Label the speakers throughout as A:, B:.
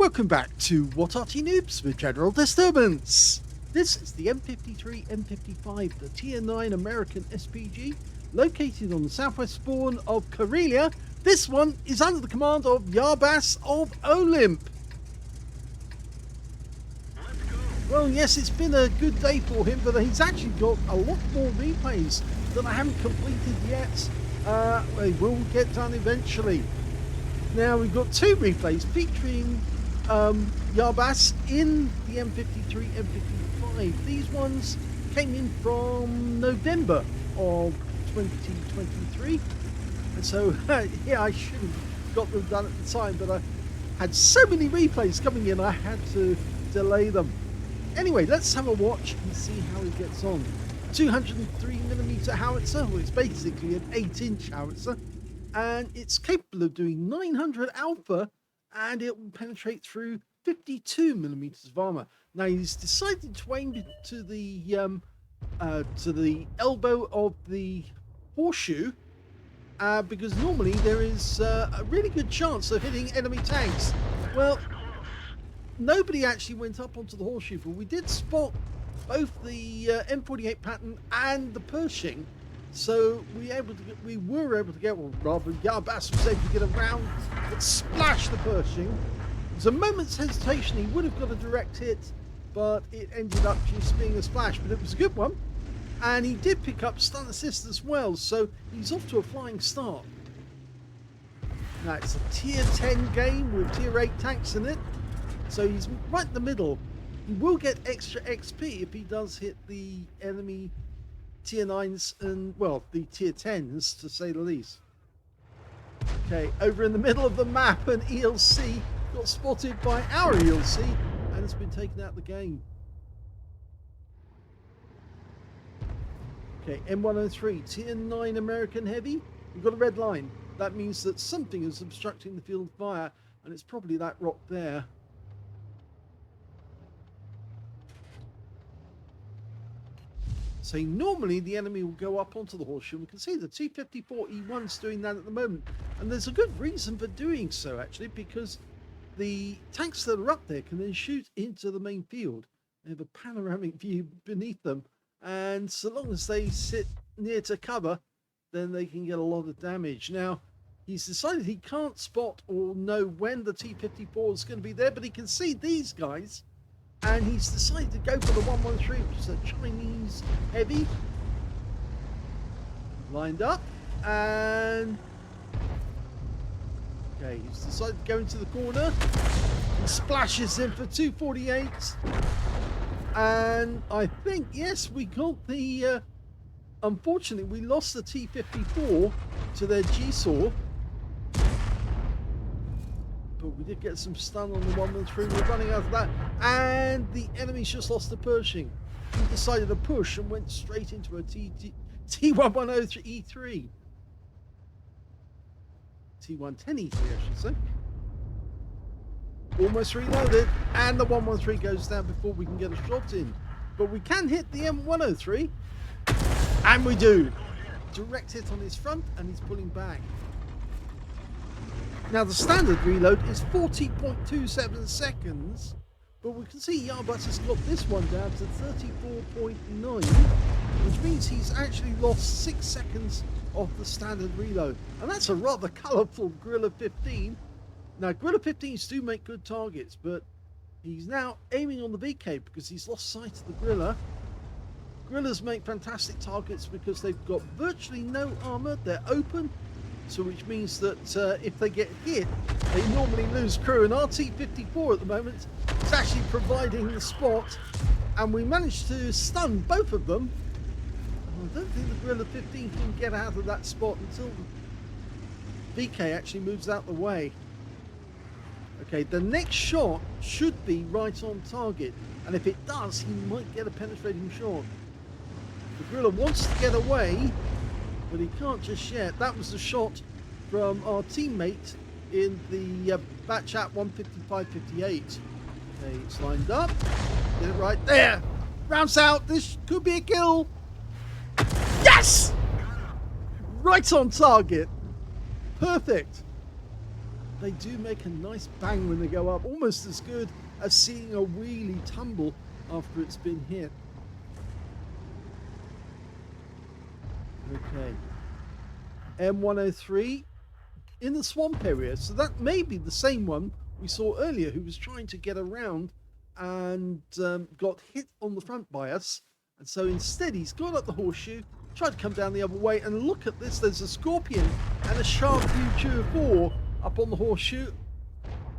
A: Welcome back to What Arty Noobs with General Disturbance. This is the M53 M55, the Tier 9 American SPG, located on the southwest spawn of Karelia. This one is under the command of Yarbas of OLIMP. Well, yes, it's been a good day for him, but he's actually got a lot more replays that I haven't completed yet. They will get done eventually. Now, we've got two replays featuring Yarbas in the M53, M55. These ones came in from November of 2023. And so, yeah, I should have got them done at the time, but I had so many replays coming in, I had to delay them. Anyway, let's have a watch and see how he gets on. 203mm howitzer, well, it's basically an 8-inch howitzer, and it's capable of doing 900 alpha, and it will penetrate through 52mm of armor. Now, he's decided to aim to the elbow of the horseshoe, because normally there is a really good chance of hitting enemy tanks. Well, nobody actually went up onto the horseshoe, but we did spot both the M48 pattern and the Pershing, so we were able to get, well, rather Yarbas was able to get around and splash the Pershing. There was a moment's hesitation, he would have got a direct hit, but it ended up just being a splash, but it was a good one. And he did pick up stun assist as well, so he's off to a flying start. Now, it's a tier 10 game with tier 8 tanks in it, so he's right in the middle. He will get extra XP if he does hit the enemy tier 9s and, well, the tier 10s, to say the least. Okay, over in the middle of the map, an ELC got spotted by our ELC and has been taken out of the game. Okay, M103, tier 9 American heavy. We've got a red line. That means that something is obstructing the field of fire, and it's probably that rock there. So normally the enemy will go up onto the horseshoe. We can see the 254E1's doing that at the moment. And there's a good reason for doing so, actually, because the tanks that are up there can then shoot into the main field. They have a panoramic view beneath them. And so long as they sit near to cover, then they can get a lot of damage. Now, he's decided he can't spot or know when the T-54 is going to be there, but he can see these guys. And he's decided to go for the 113, which is a Chinese heavy. Lined up. And okay, he's decided to go into the corner. He splashes in for 248. And I think, yes, we got the... unfortunately, we lost the T-54 to their G-Saw. But we did get some stun on the 113. We're running out of that. And the enemy's just lost the Pershing. He decided to push and went straight into a T1103E3. T110E3, I should say. Almost reloaded. And the 113 goes down before we can get a shot in. But we can hit the M103. And we do. Direct hit on his front, and he's pulling back. Now, the standard reload is 40.27 seconds, but we can see Yarbas has got this one down to 34.9, which means he's actually lost 6 seconds off the standard reload. And that's a rather colourful Gorilla 15. Now, Gorilla 15s do make good targets, but he's now aiming on the VK because he's lost sight of the Gorilla. Gorillas make fantastic targets because they've got virtually no armour, they're open, so which means that if they get hit, they normally lose crew. And our T-54 at the moment is actually providing the spot, and we managed to stun both of them. I don't think the Gorilla 15 can get out of that spot until the VK actually moves out the way. Okay, the next shot should be right on target, and if it does, he might get a penetrating shot. The Gorilla wants to get away, but he can't just yet. That was the shot from our teammate in the Batchat 155-58. Okay, it's lined up. Get it right there. Rounds out. This could be a kill. Yes! Right on target. Perfect. they do make a nice bang when they go up, almost as good as seeing a wheelie tumble after it's been hit. Okay, M103 in the swamp area, so that may be the same one we saw earlier who was trying to get around and got hit on the front by us, and so instead he's gone up the horseshoe, tried to come down the other way, and look at this, there's a Scorpion and a Sharp Future 4 up on the horseshoe,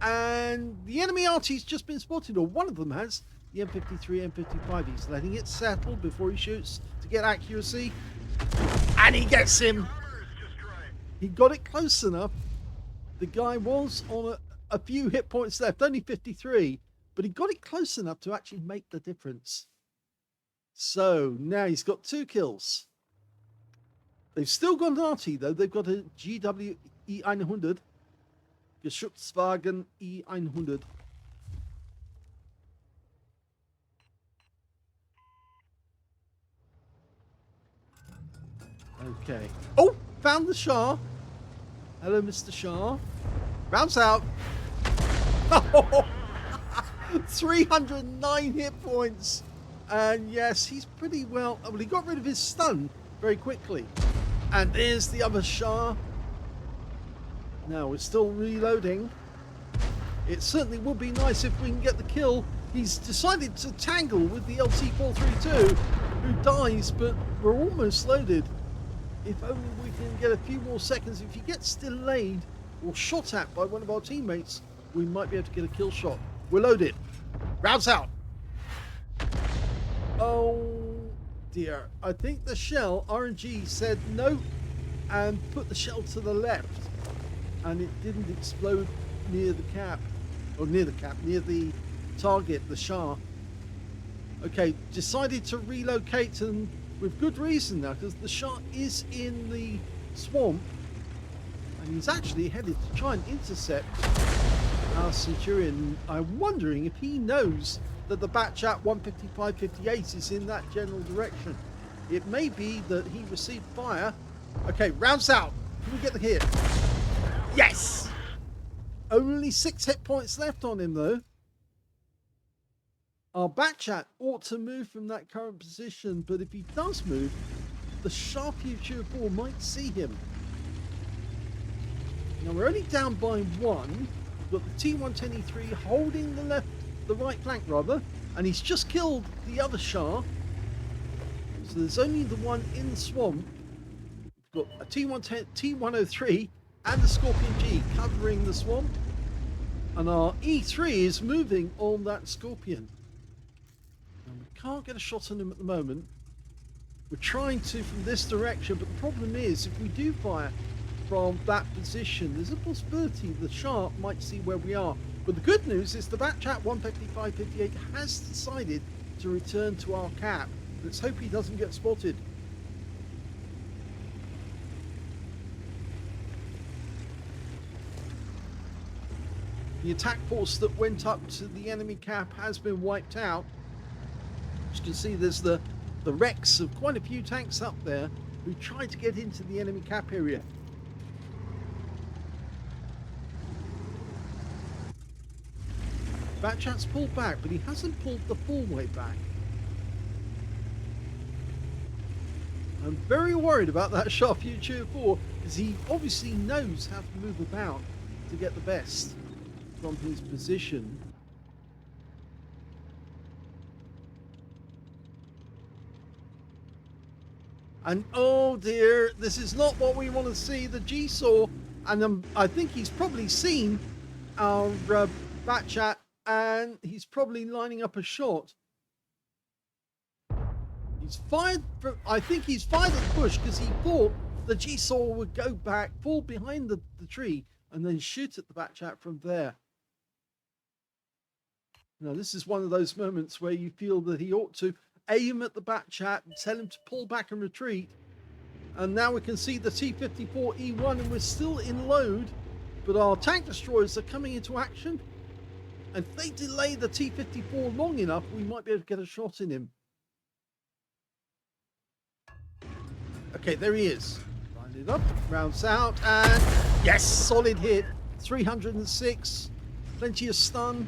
A: and the enemy Arty's just been spotted, or one of them has, the M53, M55. He's letting it settle before he shoots to get accuracy, and he gets him. He got it close enough. The guy was on a few hit points left, only 53, but he got it close enough to actually make the difference. So now he's got 2 kills. They've still got an Arty though. They've got a GW E100, Geschützwagen E100. Okay. Oh, found the Shah. Hello, Mr. Shah. Bounce out. Oh, 309 hit points. And yes, he's pretty well. Well, he got rid of his stun very quickly. And there's the other Shah. Now we're still reloading. It certainly would be nice if we can get the kill. He's decided to tangle with the LT432, who dies, but we're almost loaded. If only we can get a few more seconds. If he gets delayed or shot at by one of our teammates, we might be able to get a kill shot. We're loaded. Rounds out. Oh dear. I think the shell, RNG, said no and put the shell to the left. And it didn't explode near the cap. Or near the cap, near the target, the Shah. Okay, decided to relocate, and with good reason now, because the Shah is in the swamp. And he's actually headed to try and intercept our Centurion. I'm wondering if he knows that the Batchat 155-58 is in that general direction. It may be that he received fire. Okay, rounds out. Can we get the hit? Yes! Only 6 hit points left on him though. Our Batchat ought to move from that current position, but if he does move, the Sharp Future 4 might see him. Now we're only down by 1. We've got the T110E3 holding the right flank rather, and he's just killed the other Shah. So there's only the one in the swamp. We've got a T103 and the Scorpion G covering the swamp, and our E3 is moving on that Scorpion. And we can't get a shot on him at the moment. We're trying to from this direction, but the problem is if we do fire from that position, there's a possibility the Sharp might see where we are. But the good news is the Batchat 155-58 has decided to return to our cap. Let's hope he doesn't get spotted. The attack force that went up to the enemy cap has been wiped out. As you can see, there's the wrecks of quite a few tanks up there who tried to get into the enemy cap area. Batchat's pulled back, but he hasn't pulled the full way back. I'm very worried about that Sharp Future 4 because he obviously knows how to move about to get the best from his position. And oh dear, this is not what we want to see. The G-Saw, and I think he's probably seen our Batchat, and he's probably lining up a shot. He's fired from, I think he's fired at the bush because he thought the G-Saw would go back, fall behind the tree, and then shoot at the Batchat from there. Now, this is one of those moments where you feel that he ought to aim at the Batchat and tell him to pull back and retreat. And now we can see the T-54E1, and we're still in load, but our tank destroyers are coming into action. And if they delay the T-54 long enough, we might be able to get a shot in him. Okay, there he is. Line it up, rounds out, and yes, solid hit. 306. Plenty of stun.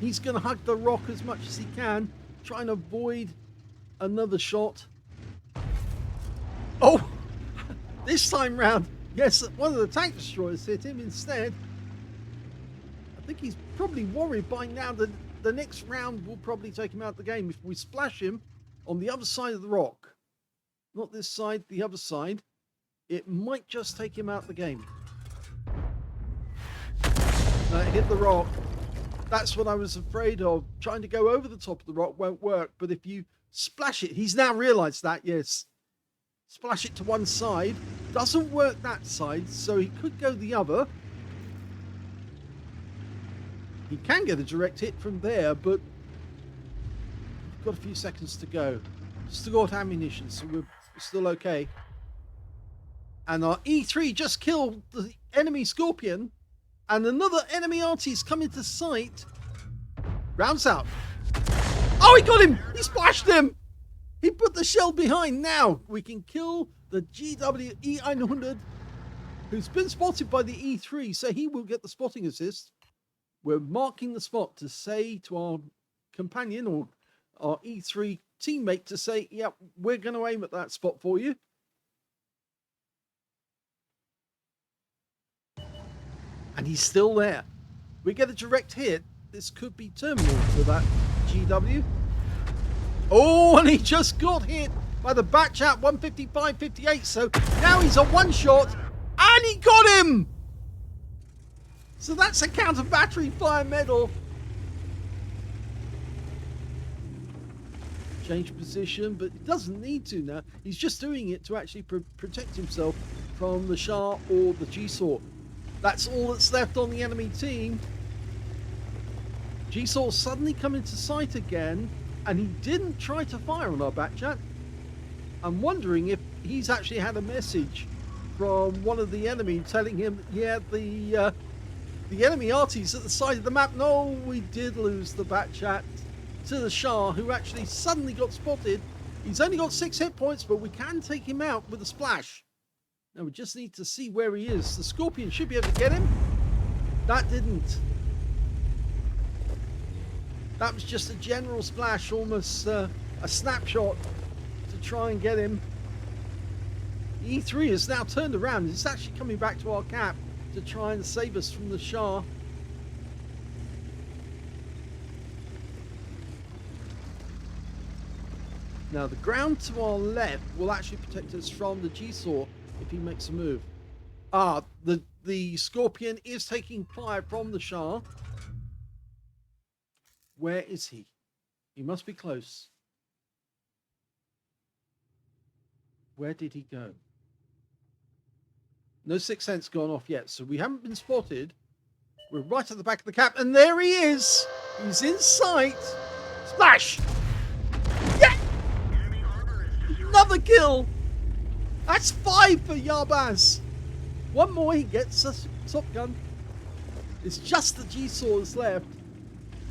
A: He's going to hug the rock as much as he can, trying to avoid another shot. Oh! This time round, yes, one of the tank destroyers hit him instead. I think he's probably worried by now that the next round will probably take him out of the game if we splash him on the other side of the rock. Not this side, the other side. It might just take him out of the game. No, it hit the rock. That's what I was afraid of. Trying to go over the top of the rock won't work, but if you splash it, he's now realized that, yes. Splash it to one side. Doesn't work that side, so he could go the other. He can get a direct hit from there, but we've got a few seconds to go. Still got ammunition, so we're still okay. And our E3 just killed the enemy Scorpion, and another enemy Arty's come into sight. Rounds out. Oh, he got him! He splashed him! He put the shell behind. Now we can kill the GW E900, who's been spotted by the E3, so he will get the spotting assist. We're marking the spot to say to our companion or our E3 teammate to say, yeah, we're going to aim at that spot for you. And he's still there. We get a direct hit. This could be terminal for that GW. Oh, and he just got hit by the batch at 155-58. So now he's a one shot, and he got him. So that's a counter battery fire medal. Change position, but he doesn't need to now. He's just doing it to actually protect himself from the Shure or the G-Saw. That's all that's left on the enemy team. G-Saw suddenly come into sight again, and he didn't try to fire on our Batchat. I'm wondering if he's actually had a message from one of the enemy telling him, yeah, the enemy Arty's at the side of the map. No, we did lose the Batchat to the Shure, who actually suddenly got spotted. He's only got 6 hit points, but we can take him out with a splash. Now we just need to see where he is. The Scorpion should be able to get him. That didn't. That was just a general splash, almost a snapshot to try and get him. E3 has now turned around. It's actually coming back to our cap to try and save us from the Shure. Now the ground to our left will actually protect us from the G-Saw if he makes a move. Ah, the Scorpion is taking fire from the Shure. Where is he? He must be close. Where did he go? No sixth sense gone off yet, so we haven't been spotted. We're right at the back of the cap, and there he is! He's in sight! Splash! Yeah! Another kill! That's 5 for Yarbaz! One more, he gets a top gun. It's just the G-Saws left.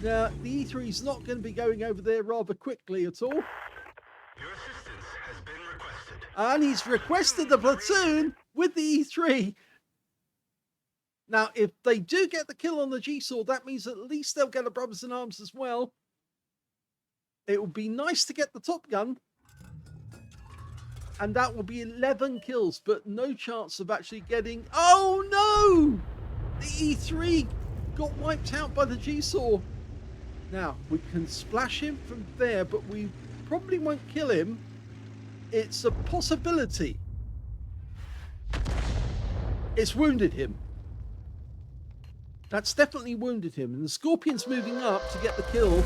A: Now, the E3 is not going to be going over there rather quickly at all.
B: Your assistance has been requested.
A: And he's requested the platoon with the E3. Now, if they do get the kill on the G-Saw, that means at least they'll get a Brothers in Arms as well. It would be nice to get the Top Gun. And that will be 11 kills, but no chance of actually getting... Oh, no! The E3 got wiped out by the G-Saw. Now, we can splash him from there, but we probably won't kill him. It's a possibility. It's wounded him. That's definitely wounded him. And the Scorpion's moving up to get the kill.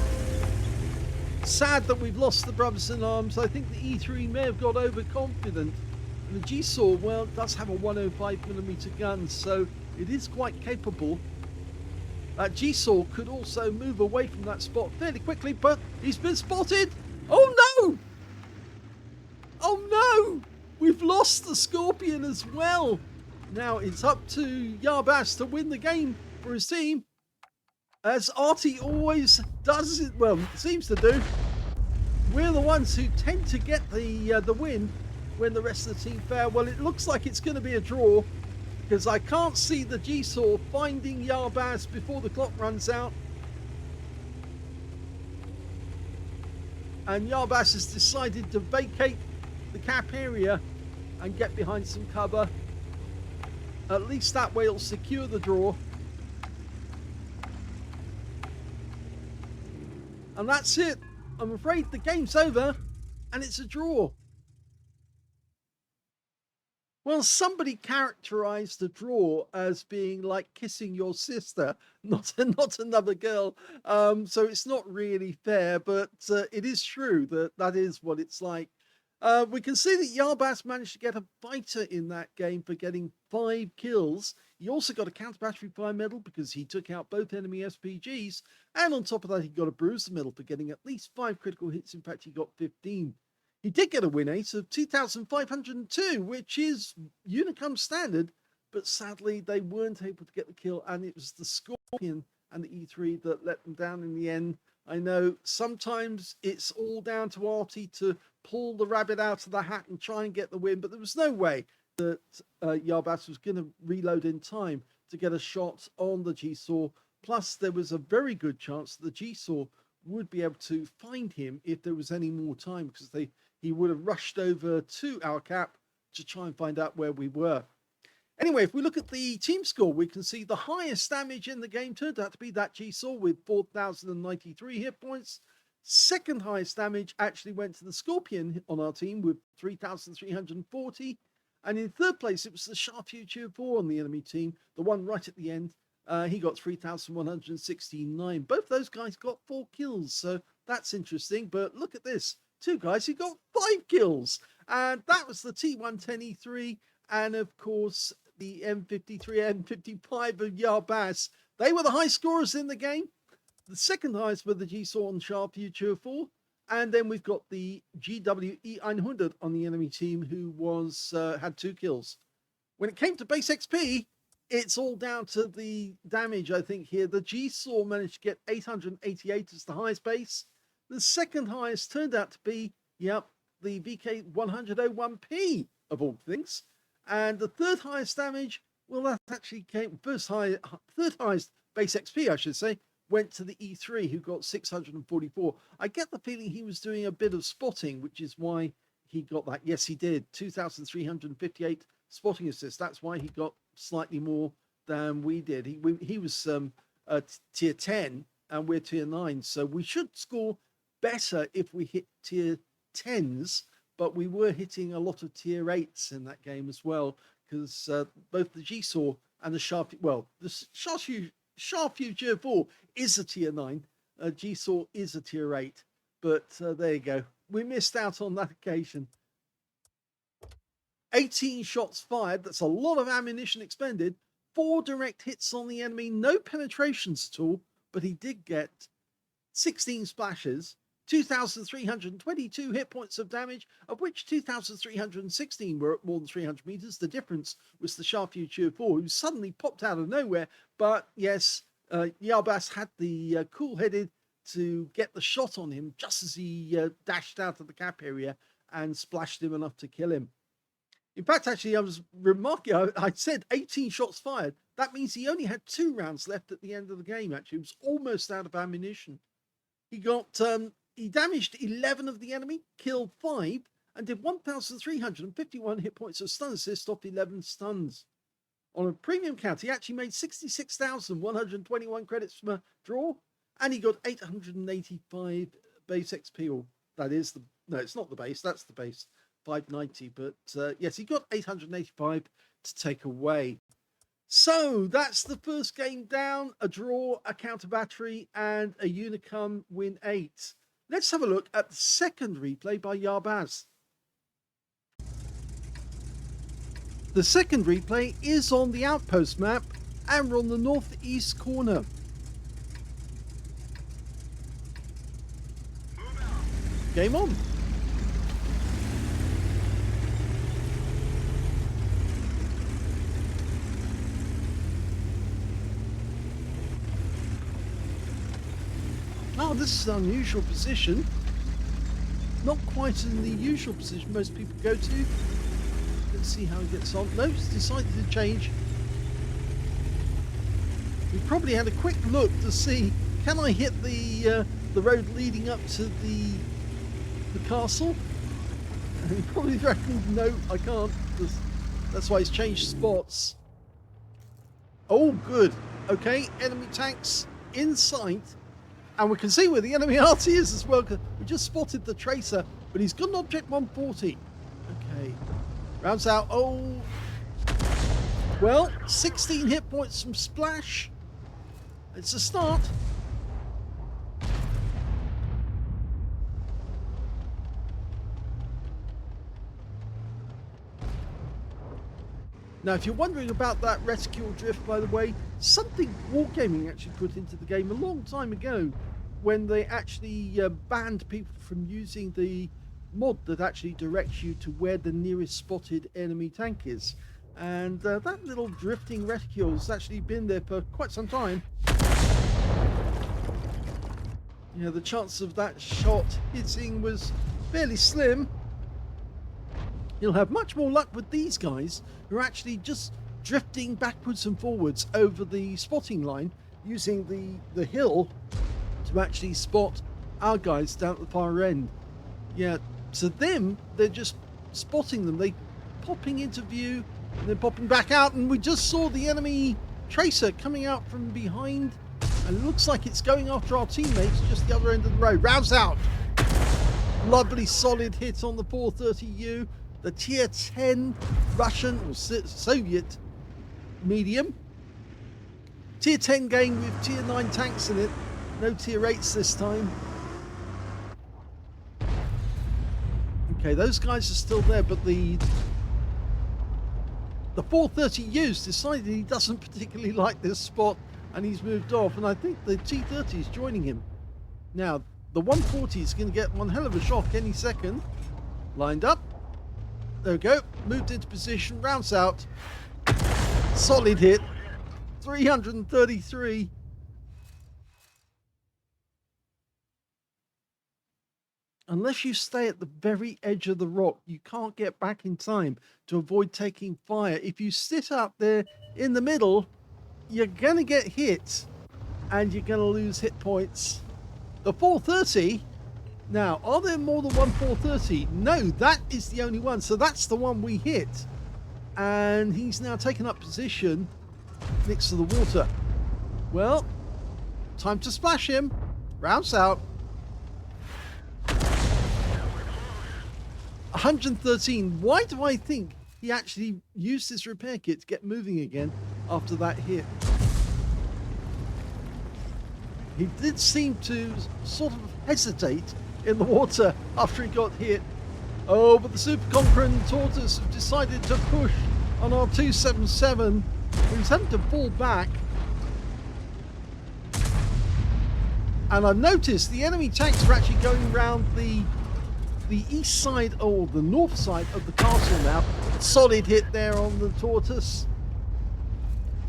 A: Sad that we've lost the Brothers in Arms. I think the E3 may have got overconfident. And the G-Saw, well, does have a 105mm gun, so it is quite capable. G-Saw could also move away from that spot fairly quickly, but he's been spotted. Oh no! Oh no! We've lost the Scorpion as well. Now it's up to Yarbaz to win the game for his team, as Arty always does it. Well, seems to do. We're the ones who tend to get the win when the rest of the team fail. Well, it looks like it's going to be a draw. because I can't see the G-Saw finding Yarbaz before the clock runs out. And Yarbaz has decided to vacate the cap area and get behind some cover. At least that way it'll secure the draw. And that's it. I'm afraid the game's over and it's a draw. Well, somebody characterized the draw as being like kissing your sister, not another girl. So it's not really fair, but it is true that is what it's like. We can see that Yarbaz managed to get a fighter in that game for getting 5 kills. He also got a counter battery fire medal because he took out both enemy SPGs. And on top of that, he got a bruiser medal for getting at least 5 critical hits. In fact, he got 15. He did get a win rate of 2,502, which is Unicum standard, but sadly they weren't able to get the kill, and it was the Scorpion and the E3 that let them down in the end. I know sometimes it's all down to Arty to pull the rabbit out of the hat and try and get the win, but there was no way that Yarbaz was going to reload in time to get a shot on the G-Saw. Plus, there was a very good chance that the G-Saw would be able to find him if there was any more time, because he would have rushed over to our cap to try and find out where we were. Anyway, if we look at the team score, we can see the highest damage in the game turned out to be that G-Saw with 4,093 hit points. Second highest damage actually went to the Scorpion on our team with 3,340. And in third place, it was the Shure MV7X on the enemy team, the one right at the end. He got 3,169. Both those guys got 4 kills, so that's interesting. But look at this. 2 guys who got 5 kills. And that was the T110E3 and, of course, the M53, M55 of Yarbaz. They were the high scorers in the game. The second highest were the G-Saw and Shure MV7X. And then we've got the GWE100 on the enemy team, who had 2 kills. When it came to base XP, it's all down to the damage, I think, here. The G-Saw managed to get 888 as the highest base. The second highest turned out to be, the VK101P, of all things. And the third highest damage, well, that actually came, third highest base XP, I should say, went to the E3, who got 644. I get the feeling he was doing a bit of spotting, which is why he got that. Yes, he did. 2,358 spotting assists. That's why he got slightly more than we did. He was tier 10 and we're tier 9. So we should score better if we hit tier 10s, but we were hitting a lot of tier 8s in that game as well, because both the G-Saw and the the Shure MV7X is a tier 9. G-Saw is a tier 8. But there you go. We missed out on that occasion. 18 shots fired. That's a lot of ammunition expended. 4 direct hits on the enemy. No penetrations at all. But he did get 16 splashes. 2,322 hit points of damage, of which 2,316 were at more than 300 meters. The difference was the Shure MV7X, who suddenly popped out of nowhere. But yes, Yarbaz had the cool-headed to get the shot on him just as he dashed out of the cap area and splashed him enough to kill him. In fact, actually, I was remarking, I said 18 shots fired. That means he only had 2 rounds left at the end of the game, actually. He was almost out of ammunition. He damaged 11 of the enemy, killed 5, and did 1,351 hit points of stun assist off 11 stuns. On a premium count, he actually made 66,121 credits from a draw, and he got 885 base XP, or that is the, no, it's not the base, that's the base, 590, but yes, he got 885 to take away. So that's the first game down, a draw, a counter battery, and a Unicum win 8. Let's have a look at the second replay by Yarbaz. The second replay is on the Outpost map, and we're on the northeast corner. Game on. Oh, this is an unusual position. Not quite in the usual position most people go to. Let's see how he gets on. No, he's decided to change He probably had a quick look to see, can I hit the road leading up to the castle? And he probably reckoned, no, I can't. That's why he's changed spots. Oh, good. Okay, enemy tanks in sight. And we can see where the enemy Arty is as well, because we just spotted the tracer, but he's got an object 140. Okay. Rounds out. Oh. Well, 16 hit points from Splash. It's a start. Now, if you're wondering about that reticule drift, by the way, something Wargaming actually put into the game a long time ago when they actually banned people from using the mod that actually directs you to where the nearest spotted enemy tank is. And that little drifting reticule has actually been there for quite some time. You know, the chance of that shot hitting was fairly slim. You'll have much more luck with these guys who are actually just drifting backwards and forwards over the spotting line, using the hill to actually spot our guys down at the far end. Yeah, to them, they're just spotting them. They popping into view and then popping back out, and we just saw the enemy tracer coming out from behind, and it looks like it's going after our teammates just the other end of the road. Rounds out. Lovely solid hit on the 430U. The tier 10 Russian or Soviet medium. Tier 10 game with tier 9 tanks in it. No tier 8s this time. Okay, those guys are still there, but the 430U's decided he doesn't particularly like this spot and he's moved off, and I think the T30 is joining him. Now, the 140 is going to get one hell of a shock any second. Lined up. There we go. Moved into position. Rounds out. Solid hit. 333. Unless you stay at the very edge of the rock, you can't get back in time to avoid taking fire. If you sit up there in the middle, you're going to get hit and you're going to lose hit points. The 430... Now, are there more than one 430? No, that is the only one. So that's the one we hit. And he's now taken up position next to the water. Well, time to splash him. Rounds out. 113. Why do I think he actually used his repair kit to get moving again after that hit? He did seem to sort of hesitate in the water after he got hit. Oh, but the Super Conqueror and Tortoise have decided to push on our 277. He's having to fall back. And I've noticed the enemy tanks are actually going around the east side or the north side of the castle now. Solid hit there on the Tortoise.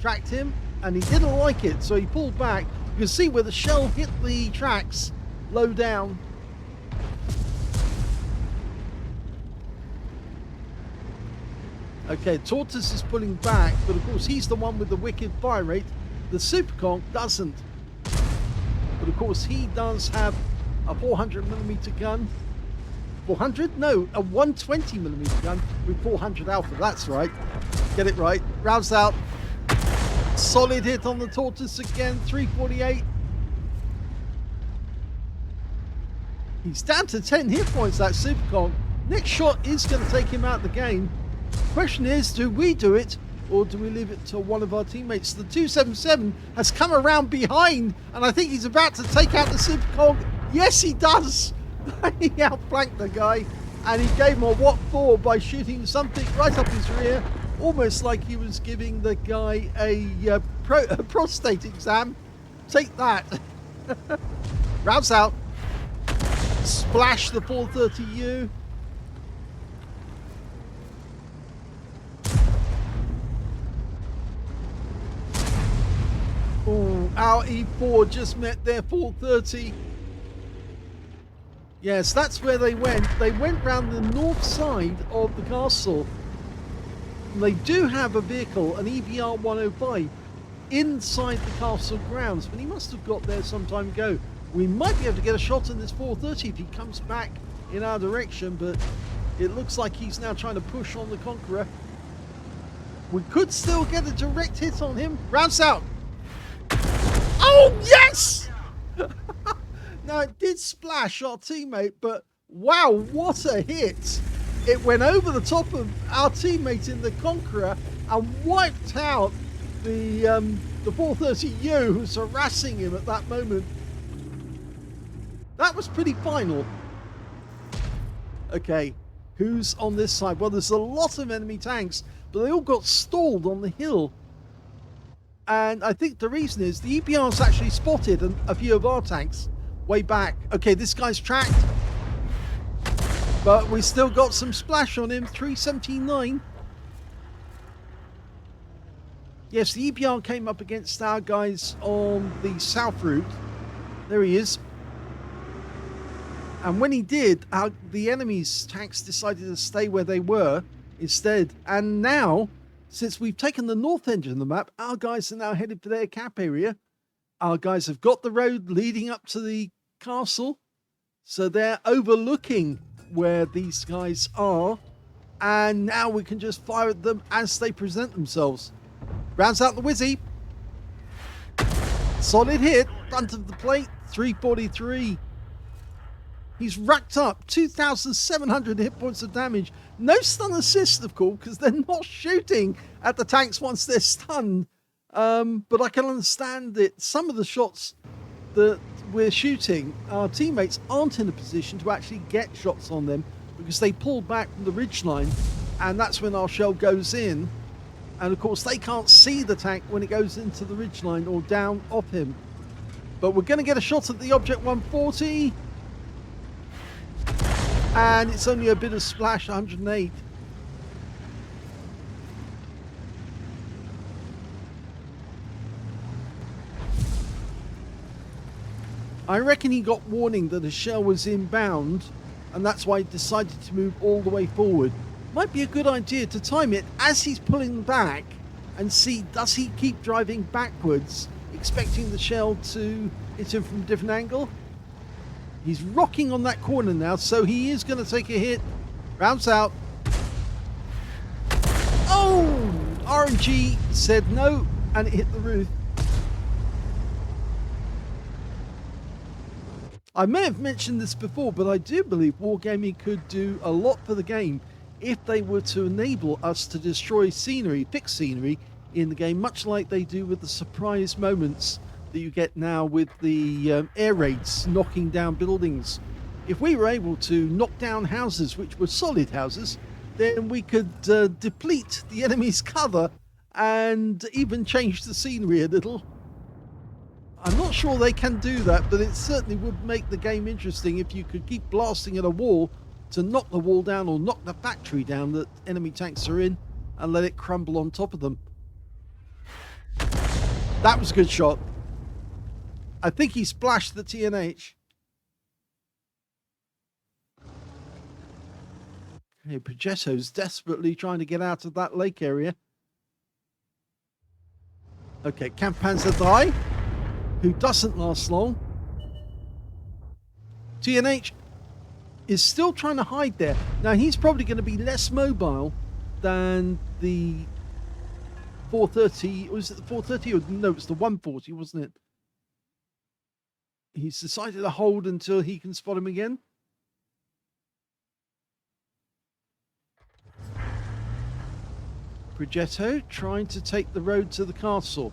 A: Tracked him, and he didn't like it, so he pulled back. You can see where the shell hit the tracks low down. Okay, Tortoise is pulling back, but of course he's the one with the wicked fire rate. The Superconch doesn't. But of course he does have a 400mm gun. 400? No, a 120mm gun with 400 alpha. That's right. Get it right. Rounds out. Solid hit on the Tortoise again. 348. He's down to 10 hit points, that Superconch. Next shot is going to take him out of the game. Question is, do we do it or do we leave it to one of our teammates? The 277 has come around behind and I think he's about to take out the Superconch. Yes, he does. He outflanked the guy and he gave him a what for by shooting something right up his rear, almost like he was giving the guy a prostate exam. Take that. Rounds out. Splash the 430U. Oh, our E4 just met their 430. Yes, that's where they went. They went round the north side of the castle. And they do have a vehicle, an EBR 105. inside the castle grounds, but he must have got there some time ago. We might be able to get a shot on this 430 if he comes back in our direction, but it looks like he's now trying to push on the Conqueror. We could still get a direct hit on him. Rounds out. Oh, yes! Now, it did splash our teammate, but wow, what a hit. It went over the top of our teammate in the Conqueror and wiped out the 430U who's harassing him at that moment. That was pretty final. Okay, who's on this side? Well, there's a lot of enemy tanks, but they all got stalled on the hill. And I think the reason is the EPR's actually spotted a few of our tanks way back. Okay, this guy's tracked, but we still got some splash on him. 379. Yes, the EPR came up against our guys on the south route. There he is. And when he did, the enemy's tanks decided to stay where they were instead. And now, since we've taken the north edge of the map, our guys are now headed for their cap area. Our guys have got the road leading up to the castle. So they're overlooking where these guys are. And now we can just fire at them as they present themselves. Rounds out the Wizzy. Solid hit. Front of the plate. 343. He's racked up 2,700 hit points of damage. No stun assist, of course, because they're not shooting at the tanks once they're stunned. But I can understand that some of the shots that we're shooting, our teammates aren't in a position to actually get shots on them because they pull back from the ridgeline, and that's when our shell goes in. And of course, they can't see the tank when it goes into the ridgeline or down off him. But we're going to get a shot at the Object 140. And it's only a bit of splash, 108. I reckon he got warning that a shell was inbound, and that's why he decided to move all the way forward. Might be a good idea to time it as he's pulling back and see, does he keep driving backwards, expecting the shell to hit him from a different angle? He's rocking on that corner now, so he is going to take a hit. Rounds out. Oh! RNG said no, and it hit the roof. I may have mentioned this before, but I do believe Wargaming could do a lot for the game if they were to enable us to destroy scenery, fixed scenery in the game, much like they do with the surprise moments that you get now with the air raids knocking down buildings. If we were able to knock down houses which were solid houses, then we could deplete the enemy's cover and even change the scenery a little. I'm not sure they can do that, but it certainly would make the game interesting if you could keep blasting at a wall to knock the wall down or knock the factory down that enemy tanks are in and let it crumble on top of them. That was a good shot. I think he splashed the TNH. Okay, Progetto's desperately trying to get out of that lake area. Okay, Kamppanzer die, who doesn't last long. TNH is still trying to hide there. Now, he's probably going to be less mobile than the 430. Was it the 430? Or no, it's the 140, wasn't it? He's decided to hold until he can spot him again. Progetto trying to take the road to the castle.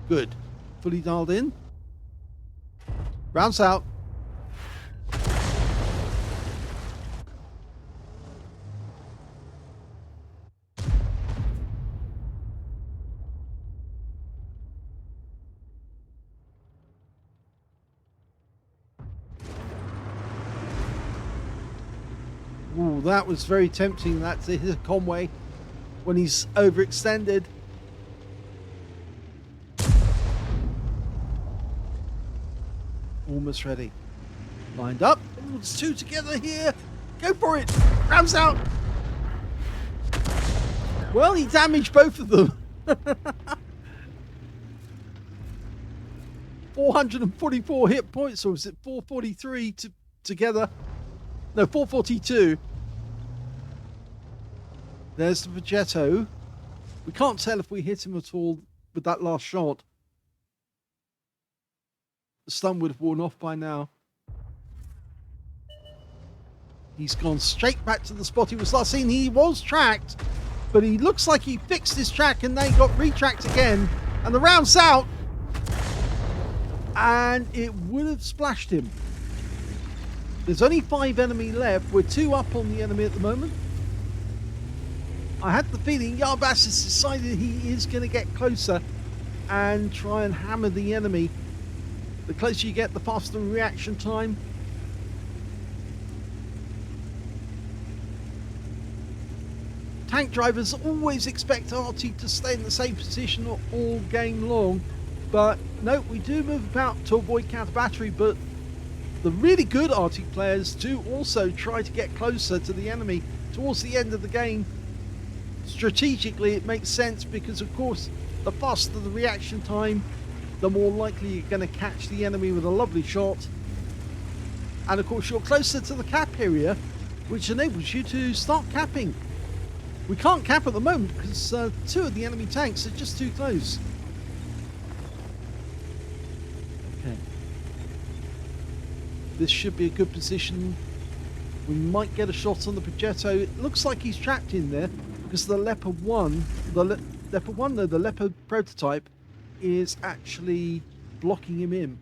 A: Good. Fully dialed in. Rounds out. Ooh, that was very tempting, that to hit a Conway when he's overextended. Almost ready. Lined up. Ooh, it's two together here. Go for it. Rams out. Well, he damaged both of them. 444 hit points, or was it 443 together? No, 442. There's the Progetto. We can't tell if we hit him at all with that last shot. The stun would have worn off by now. He's gone straight back to the spot he was last seen. He was tracked, but he looks like he fixed his track and then got retracked again. And the round's out. And it would have splashed him. There's only 5 enemy left. We're 2 up on the enemy at the moment. I had the feeling Yarbas has decided he is going to get closer and try and hammer the enemy. The closer you get, the faster the reaction time. Tank drivers always expect Arty to stay in the same position all game long. But no, we do move about to avoid counter battery, but the really good Arty players do also try to get closer to the enemy towards the end of the game. Strategically, it makes sense because, of course, the faster the reaction time, the more likely you're going to catch the enemy with a lovely shot. And, of course, you're closer to the cap area, which enables you to start capping. We can't cap at the moment because 2 of the enemy tanks are just too close. Okay. This should be a good position. We might get a shot on the Progetto. It looks like he's trapped in there because the Leopard 1, the Leopard prototype is actually blocking him in.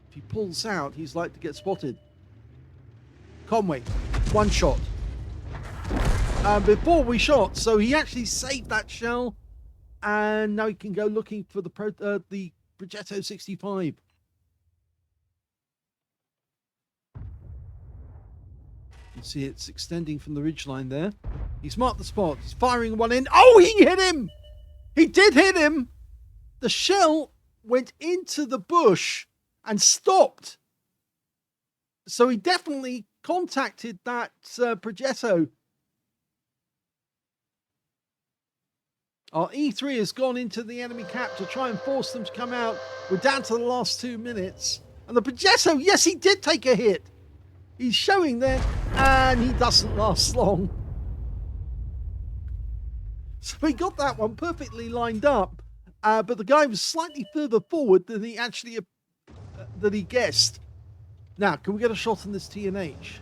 A: If he pulls out, he's like to get spotted. Conway, 1 shot. Before we shot, so he actually saved that shell, and now he can go looking for the Progetto 65. You see it's extending from the ridgeline there. He's marked the spot. He's firing one in. Oh, he hit him! He did hit him! The shell went into the bush and stopped. So he definitely contacted that Progetto. Our E3 has gone into the enemy cap to try and force them to come out. We're down to the last 2 minutes. And the Progetto, yes, he did take a hit. He's showing there, and he doesn't last long. So he got that one perfectly lined up, but the guy was slightly further forward than he actually than he guessed. Now, can we get a shot on this TNH?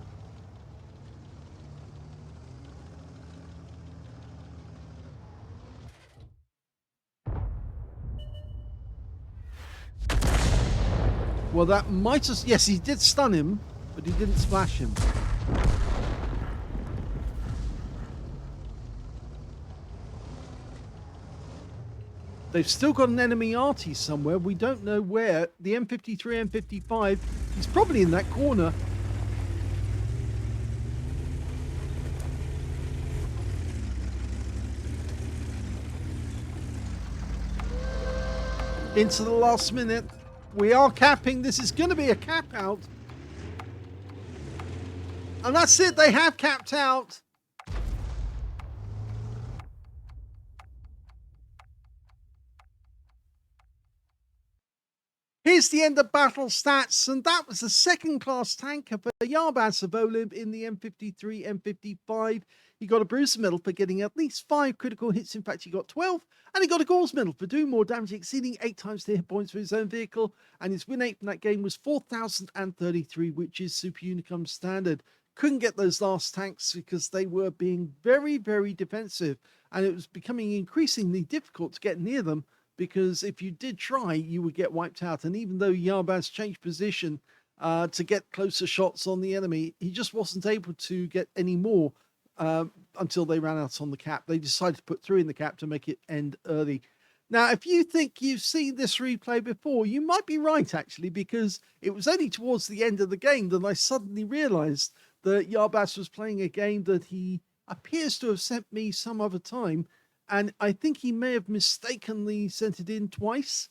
A: Well, that might have... Yes, he did stun him, but he didn't splash him. They've still got an enemy Arty somewhere. We don't know where. The M53, M55, he's probably in that corner. Into the last minute. We are capping. This is going to be a cap out. And that's it. They have capped out. Here's the end of battle stats, and that was the second-class tanker for Yarbas of OLIMP in the M53, M55. He got a Bruiser medal for getting at least 5 critical hits. In fact, he got 12, and he got a Gauze medal for doing more damage, exceeding 8 times the hit points for his own vehicle. And his win rate from that game was 4,033, which is Super Unicum standard. Couldn't get those last tanks because they were being very, very defensive, and it was becoming increasingly difficult to get near them, because if you did try, you would get wiped out. And even though Yarbas changed position to get closer shots on the enemy, he just wasn't able to get any more until they ran out on the cap. They decided to put 3 in the cap to make it end early. Now, if you think you've seen this replay before, you might be right, actually, because it was only towards the end of the game that I suddenly realized that Yarbas was playing a game that he appears to have sent me some other time. And I think he may have mistakenly sent it in twice,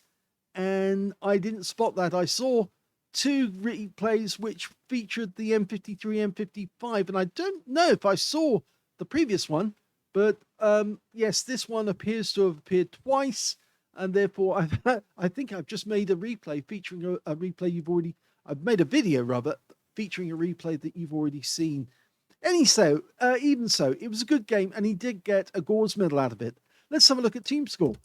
A: and I didn't spot that. I saw 2 replays which featured the M53, M55, and I don't know if I saw the previous one, but yes, this one appears to have appeared twice, and therefore I think I've just made a replay featuring a replay you've already. I've made a video rather featuring a replay that you've already seen. Even so, it was a good game, and he did get a Gauze medal out of it. Let's have a look at team score.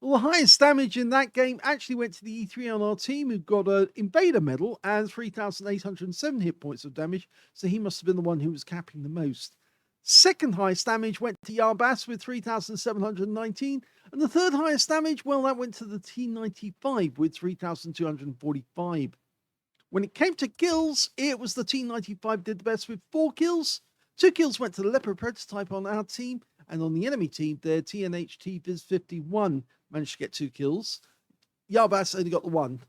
A: Well, the highest damage in that game actually went to the E3 on our team, who got an Invader medal and 3,807 hit points of damage, so he must have been the one who was capping the most. Second highest damage went to Yarbas with 3,719, and the third highest damage, well, that went to the T95 with 3,245. When it came to kills, it was the T95 did the best with 4 kills. 2 kills went to the Leopard prototype on our team, and on the enemy team, their TNHT Viz 51 managed to get 2 kills. Yarbas only got the 1.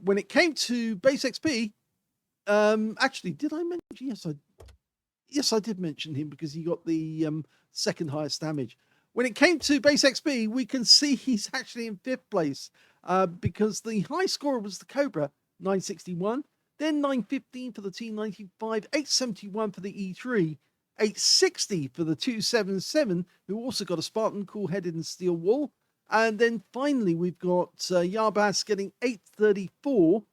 A: When it came to base XP, actually, did I mention? Yes, I did mention him because he got the second highest damage. When it came to base XP, we can see he's actually in 5th place because the high scorer was the Cobra, 961, then 915 for the T95, 871 for the E3, 860 for the 277, who also got a Spartan, cool-headed and steel wool. And then finally, we've got Yarbas getting 834,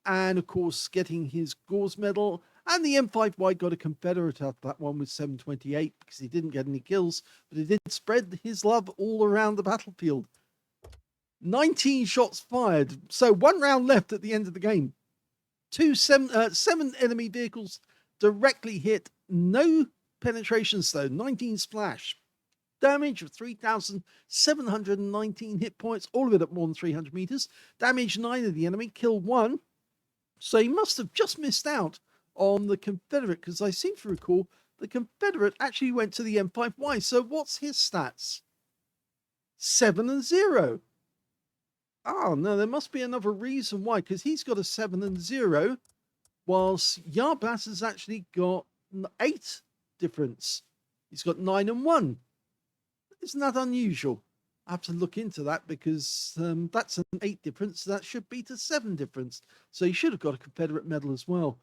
A: and of course, getting his Gauze medal. And the M55 got a Confederate out of that one with 728 because he didn't get any kills, but he did spread his love all around the battlefield. 19 shots fired, so 1 round left at the end of the game. 7 enemy vehicles directly hit, no penetrations though, 19 splash. Damage of 3,719 hit points, all of it at more than 300 meters. Damage 9 of the enemy, kill 1. So he must have just missed out on the Confederate, because I seem to recall the Confederate actually went to the M55. So what's his stats? 7 and 0. Oh, no, there must be another reason why, because he's got a 7 and 0, whilst Yarbas has actually got 8 difference. He's got 9 and 1. Isn't that unusual? I have to look into that because that's an 8 difference. That should be to 7 difference. So he should have got a Confederate medal as well.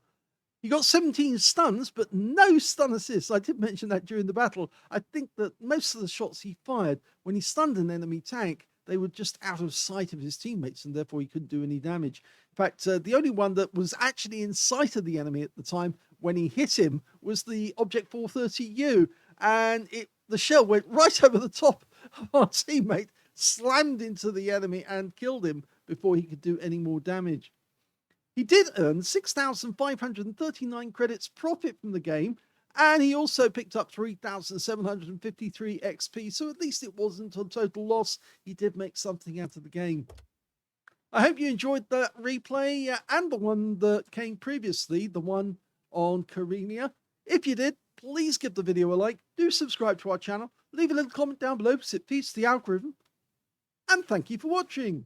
A: He got 17 stuns, but no stun assists. I did mention that during the battle. I think that most of the shots he fired, when he stunned an enemy tank, they were just out of sight of his teammates, and therefore he couldn't do any damage. In fact, the only one that was actually in sight of the enemy at the time when he hit him was the Object 430U, and the shell went right over the top of our teammate, slammed into the enemy and killed him before he could do any more damage. He did earn 6,539 credits profit from the game, and he also picked up 3,753 XP, so at least it wasn't a total loss. He did make something out of the game. I hope you enjoyed that replay and the one that came previously, the one on Karelia. If you did, please give the video a like, do subscribe to our channel, leave a little comment down below because it feeds the algorithm, and thank you for watching.